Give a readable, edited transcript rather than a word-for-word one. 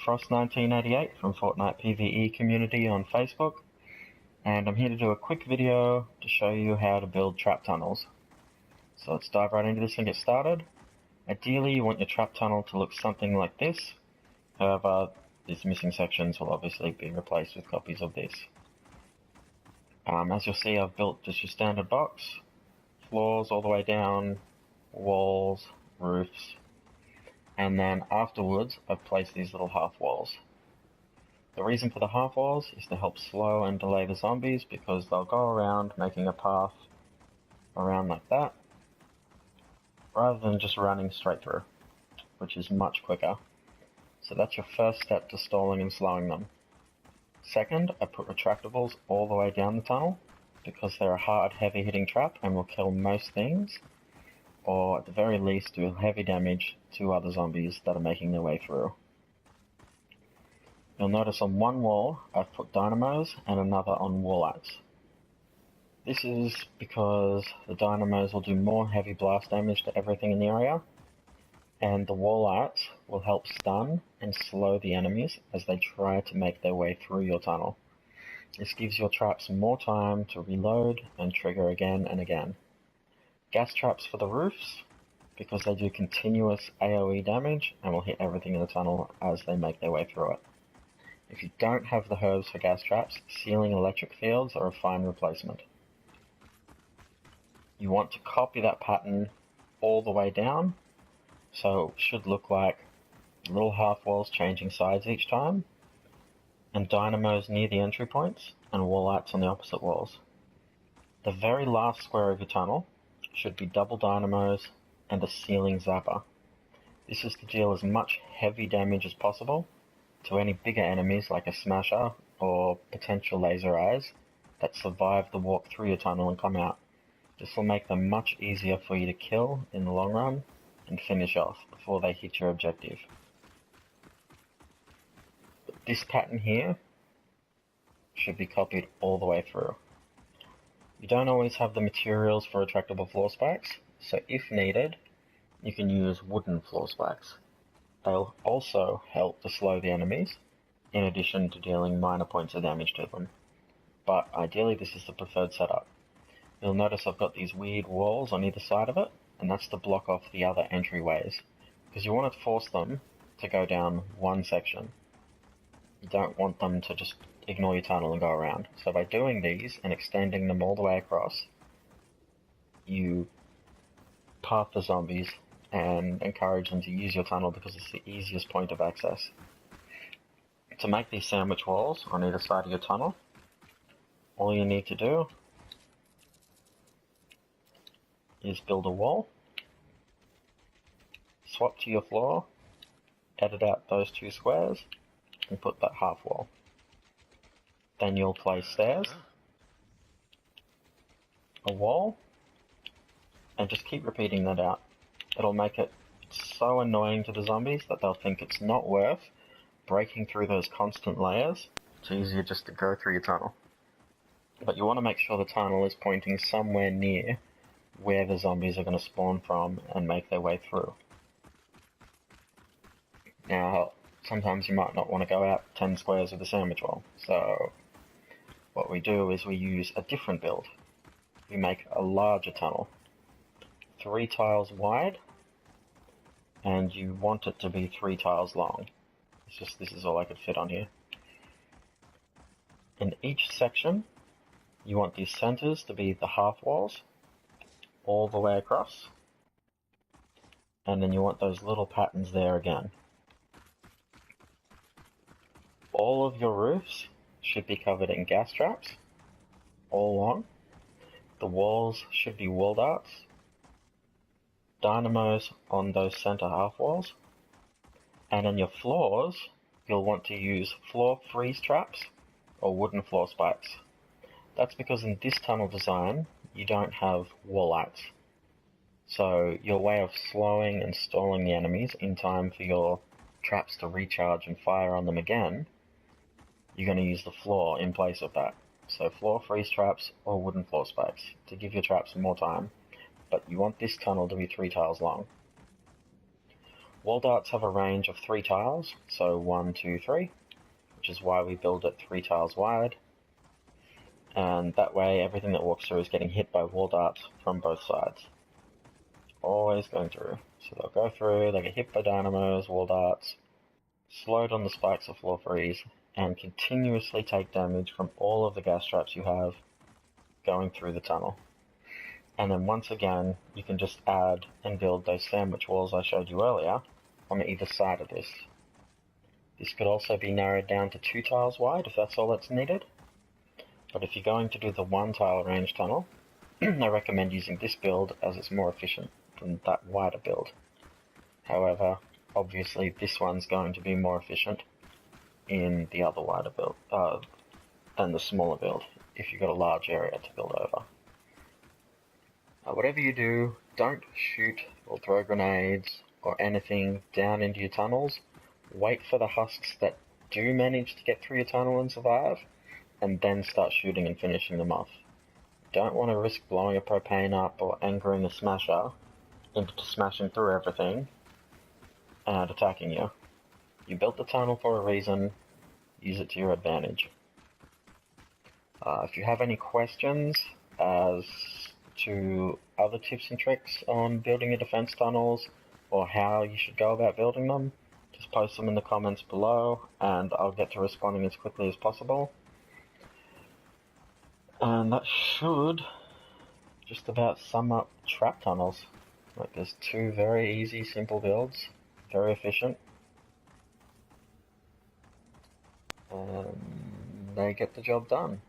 Frost1988 from Fortnite PvE community on Facebook, and I'm here to do a quick video to show you how to build trap tunnels. So let's dive right into this and get started. Ideally you want your trap tunnel to look something like this, however these missing sections will obviously be replaced with copies of this. As you'll see, I've built just your standard box, floors all the way down, walls, roofs, and then afterwards I've placed these little half walls. The reason for the half walls is to help slow and delay the zombies, because they'll go around making a path around like that, rather than just running straight through, which is much quicker. So that's your first step to stalling and slowing them. Second, I put retractables all the way down the tunnel, because they're a hard, heavy hitting trap and will kill most things, or at the very least do heavy damage to other zombies that are making their way through. You'll notice on one wall I've put dynamos and another on wallites. This is because the dynamos will do more heavy blast damage to everything in the area, and the wallites will help stun and slow the enemies as they try to make their way through your tunnel. This gives your traps more time to reload and trigger again and again. Gas traps for the roofs, because they do continuous AoE damage and will hit everything in the tunnel as they make their way through it. If you don't have the herbs for gas traps, ceiling electric fields are a fine replacement. You want to copy that pattern all the way down, so it should look like little half walls changing sides each time, and dynamos near the entry points and wallites on the opposite walls. The very last square of your tunnel should be double dynamos and a ceiling zapper. This is to deal as much heavy damage as possible to any bigger enemies like a smasher or potential laser eyes that survive the walk through your tunnel and come out. This will make them much easier for you to kill in the long run and finish off before they hit your objective. But this pattern here should be copied all the way through. You don't always have the materials for retractable floor spikes, so if needed, you can use wooden floor spikes. They'll also help to slow the enemies, in addition to dealing minor points of damage to them. But ideally this is the preferred setup. You'll notice I've got these weird walls on either side of it, and that's to block off the other entryways, because you want to force them to go down one section. You don't want them to just ignore your tunnel and go around. So by doing these and extending them all the way across, you path the zombies and encourage them to use your tunnel because it's the easiest point of access. To make these sandwich walls on either side of your tunnel, all you need to do is build a wall, swap to your floor, edit out those two squares, and put that half wall. Then you'll place stairs, a wall, and just keep repeating that out. It'll make it so annoying to the zombies that they'll think it's not worth breaking through those constant layers. It's easier just to go through your tunnel. But you want to make sure the tunnel is pointing somewhere near where the zombies are going to spawn from and make their way through. Now, sometimes you might not want to go out 10 squares of the sandwich wall, so what we do is we use a different build. We make a larger tunnel, 3 tiles wide, and you want it to be 3 tiles long. It's just, this is all I could fit on here. In each section, you want these centers to be the half walls, all the way across, and then you want those little patterns there again. All of your roofs should be covered in gas traps, all along. The walls should be wall darts, dynamos on those center half walls, and on your floors, you'll want to use floor freeze traps or wooden floor spikes. That's because in this tunnel design, you don't have wallites. So your way of slowing and stalling the enemies in time for your traps to recharge and fire on them again, you're going to use the floor in place of that. So floor freeze traps or wooden floor spikes to give your traps more time, but you want this tunnel to be 3 tiles long. Wall darts have a range of 3 tiles, so 1, 2, 3, which is why we build it 3 tiles wide. And that way everything that walks through is getting hit by wall darts from both sides. Always going through. So they'll go through, they get hit by dynamos, wall darts, slowed on the spikes of floor freeze, and continuously take damage from all of the gas traps you have going through the tunnel. And then once again, you can just add and build those sandwich walls I showed you earlier on either side of this. This could also be narrowed down to 2 tiles wide if that's all that's needed. But if you're going to do the 1 tile range tunnel, I recommend using this build as it's more efficient than that wider build. However, obviously this one's going to be more efficient in the other wider build than the smaller build if you've got a large area to build over. Whatever you do, don't shoot or throw grenades or anything down into your tunnels. Wait for the husks that do manage to get through your tunnel and survive, and then start shooting and finishing them off. Don't want to risk blowing a propane up or angering a smasher into smashing through everything and attacking you. You built the tunnel for a reason, use it to your advantage. If you have any questions as to other tips and tricks on building your defense tunnels or how you should go about building them, just post them in the comments below and I'll get to responding as quickly as possible. And that should just about sum up trap tunnels. Like, there's 2 very easy, simple builds, very efficient. They get the job done.